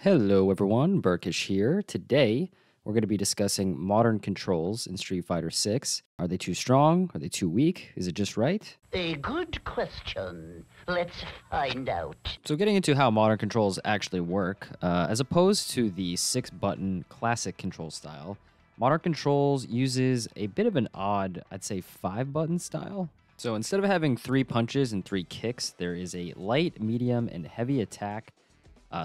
Hello everyone, Burkish here. Today, we're going to be discussing modern controls in Street Fighter 6. Are they too strong? Are they too weak? Is it just right? A good question. Let's find out. So getting into how modern controls actually work, as opposed to the 6-button classic control style, modern controls uses a bit of an odd, I'd say 5-button style. So instead of having 3 punches and 3 kicks, there is a light, medium, and heavy attack.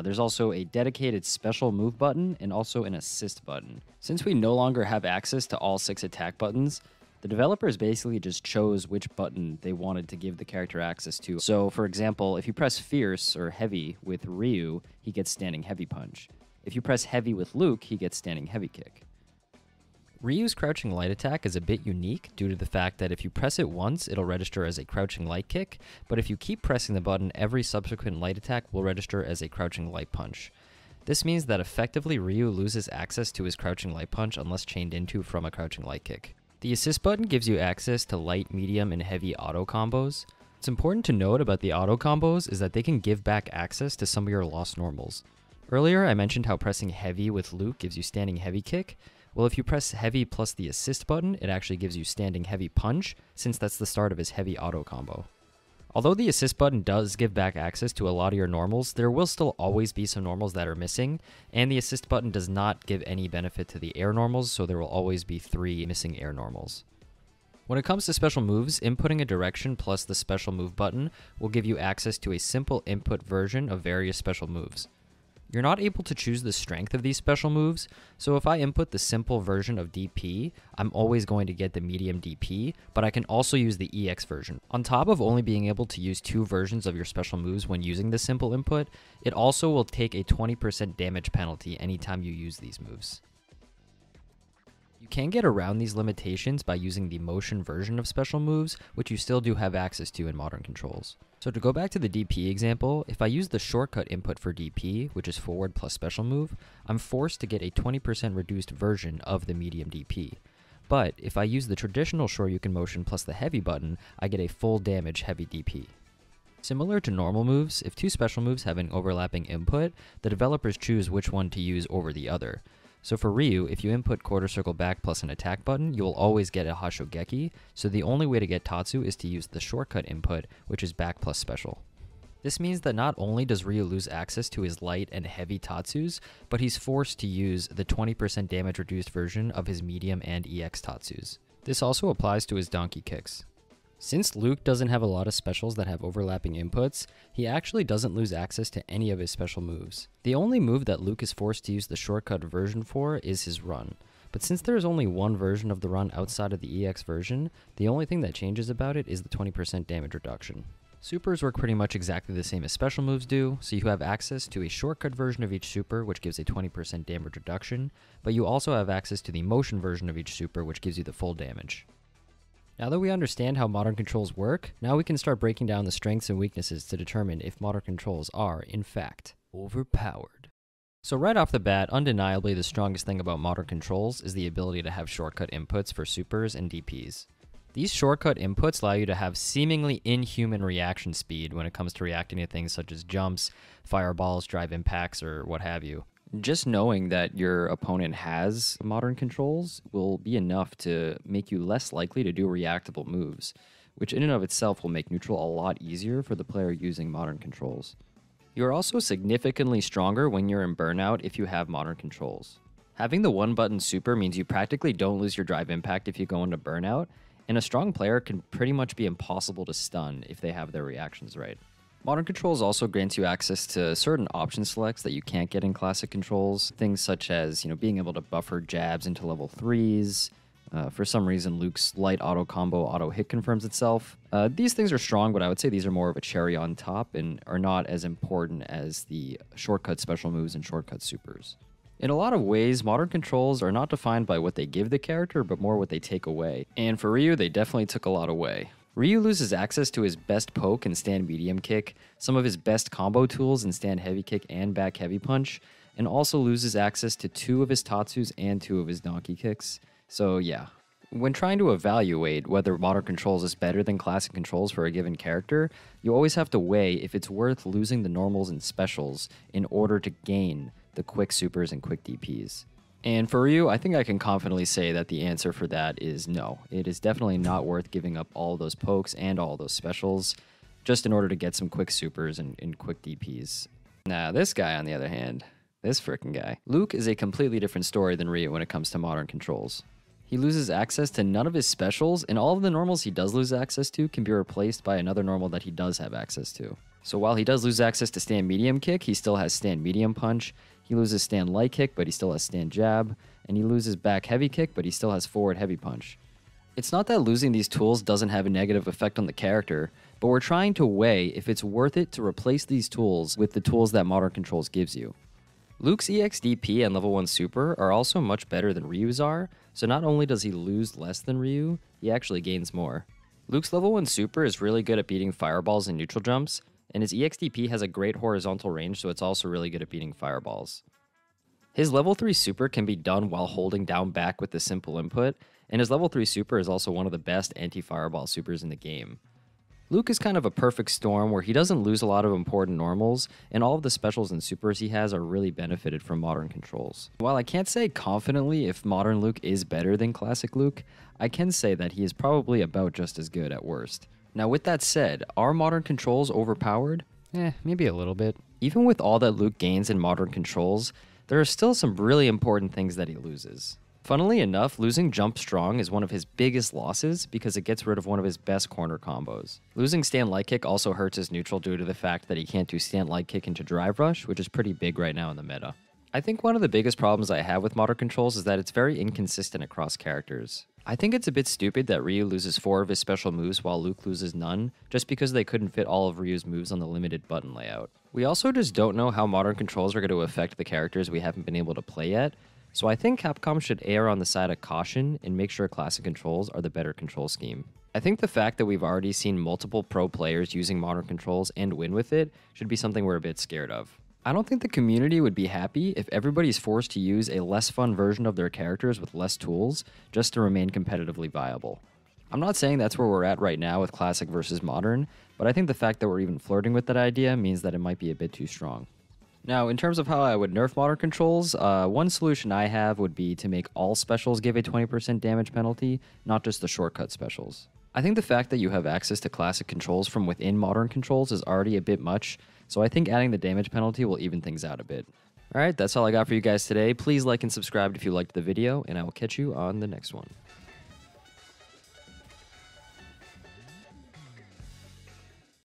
There's also a dedicated special move button and also an assist button. Since we no longer have access to all 6 attack buttons, the developers basically just chose which button they wanted to give the character access to. So, for example, if you press Fierce or Heavy with Ryu, he gets Standing Heavy Punch. If you press Heavy with Luke, he gets Standing Heavy Kick. Ryu's crouching light attack is a bit unique due to the fact that if you press it once, it'll register as a crouching light kick, but if you keep pressing the button, every subsequent light attack will register as a crouching light punch. This means that effectively Ryu loses access to his crouching light punch unless chained into from a crouching light kick. The assist button gives you access to light, medium, and heavy auto combos. What's important to note about the auto combos is that they can give back access to some of your lost normals. Earlier, I mentioned how pressing heavy with Luke gives you standing heavy kick. Well, if you press heavy plus the assist button, it actually gives you standing heavy punch, since that's the start of his heavy auto combo. Although the assist button does give back access to a lot of your normals, there will still always be some normals that are missing, and the assist button does not give any benefit to the air normals, so there will always be 3 missing air normals. When it comes to special moves, inputting a direction plus the special move button will give you access to a simple input version of various special moves. You're not able to choose the strength of these special moves, so if I input the simple version of DP, I'm always going to get the medium DP, but I can also use the EX version. On top of only being able to use 2 versions of your special moves when using this simple input, it also will take a 20% damage penalty anytime you use these moves. You can get around these limitations by using the motion version of special moves, which you still do have access to in modern controls. So to go back to the DP example, if I use the shortcut input for DP, which is forward plus special move, I'm forced to get a 20% reduced version of the medium DP. But if I use the traditional Shoryuken motion plus the heavy button, I get a full damage heavy DP. Similar to normal moves, if 2 special moves have an overlapping input, the developers choose which one to use over the other. So for Ryu, if you input quarter circle back plus an attack button, you will always get a Hashogeki, so the only way to get Tatsu is to use the shortcut input, which is back plus special. This means that not only does Ryu lose access to his light and heavy Tatsus, but he's forced to use the 20% damage reduced version of his medium and EX Tatsus. This also applies to his donkey kicks. Since Luke doesn't have a lot of specials that have overlapping inputs, he actually doesn't lose access to any of his special moves. The only move that Luke is forced to use the shortcut version for is his run. But since there is only one version of the run outside of the EX version, the only thing that changes about it is the 20% damage reduction. Supers work pretty much exactly the same as special moves do, so you have access to a shortcut version of each super, which gives a 20% damage reduction, but you also have access to the motion version of each super, which gives you the full damage. Now that we understand how modern controls work, now we can start breaking down the strengths and weaknesses to determine if modern controls are, in fact, overpowered. So right off the bat, undeniably the strongest thing about modern controls is the ability to have shortcut inputs for supers and DPs. These shortcut inputs allow you to have seemingly inhuman reaction speed when it comes to reacting to things such as jumps, fireballs, drive impacts, or what have you. Just knowing that your opponent has modern controls will be enough to make you less likely to do reactable moves, which in and of itself will make neutral a lot easier for the player using modern controls. You are also significantly stronger when you're in burnout if you have modern controls. Having the one-button super means you practically don't lose your drive impact if you go into burnout, and a strong player can pretty much be impossible to stun if they have their reactions right. Modern controls also grants you access to certain option selects that you can't get in classic controls. Things such as, being able to buffer jabs into level 3s. For some reason, Luke's light auto combo auto hit confirms itself. These things are strong, but I would say these are more of a cherry on top and are not as important as the shortcut special moves and shortcut supers. In a lot of ways, modern controls are not defined by what they give the character, but more what they take away. And for Ryu, they definitely took a lot away. Ryu loses access to his best poke and stand medium kick, some of his best combo tools in stand heavy kick and back heavy punch, and also loses access to 2 of his Tatsus and 2 of his donkey kicks. So yeah, when trying to evaluate whether modern controls is better than classic controls for a given character, you always have to weigh if it's worth losing the normals and specials in order to gain the quick supers and quick DPs. And for Ryu, I think I can confidently say that the answer for that is no. It is definitely not worth giving up all those pokes and all those specials just in order to get some quick supers and quick DPs. Now, this guy, on the other hand, this frickin' guy. Luke is a completely different story than Ryu when it comes to modern controls. He loses access to none of his specials, and all of the normals he does lose access to can be replaced by another normal that he does have access to. So while he does lose access to stand medium kick, he still has stand medium punch. He loses stand light kick, but he still has stand jab. And he loses back heavy kick, but he still has forward heavy punch. It's not that losing these tools doesn't have a negative effect on the character, but we're trying to weigh if it's worth it to replace these tools with the tools that modern controls gives you. Luke's EXDP and level 1 super are also much better than Ryu's are, so not only does he lose less than Ryu, he actually gains more. Luke's level 1 super is really good at beating fireballs and neutral jumps, and his EXDP has a great horizontal range, so it's also really good at beating fireballs. His level 3 super can be done while holding down back with the simple input, and his level 3 super is also one of the best anti-fireball supers in the game. Luke is kind of a perfect storm where he doesn't lose a lot of important normals, and all of the specials and supers he has are really benefited from modern controls. While I can't say confidently if modern Luke is better than classic Luke, I can say that he is probably about just as good at worst. Now with that said, are modern controls overpowered? Maybe a little bit. Even with all that Luke gains in modern controls, there are still some really important things that he loses. Funnily enough, losing Jump Strong is one of his biggest losses because it gets rid of one of his best corner combos. Losing Stand Light Kick also hurts his neutral due to the fact that he can't do Stand Light Kick into Drive Rush, which is pretty big right now in the meta. I think one of the biggest problems I have with modern controls is that it's very inconsistent across characters. I think it's a bit stupid that Ryu loses 4 of his special moves while Luke loses none, just because they couldn't fit all of Ryu's moves on the limited button layout. We also just don't know how modern controls are going to affect the characters we haven't been able to play yet, so I think Capcom should err on the side of caution and make sure classic controls are the better control scheme. I think the fact that we've already seen multiple pro players using modern controls and win with it should be something we're a bit scared of. I don't think the community would be happy if everybody's forced to use a less fun version of their characters with less tools just to remain competitively viable. I'm not saying that's where we're at right now with classic versus modern, but I think the fact that we're even flirting with that idea means that it might be a bit too strong. Now, in terms of how I would nerf modern controls, one solution I have would be to make all specials give a 20% damage penalty, not just the shortcut specials. I think the fact that you have access to classic controls from within modern controls is already a bit much, so I think adding the damage penalty will even things out a bit. Alright, that's all I got for you guys today. Please like and subscribe if you liked the video, and I will catch you on the next one.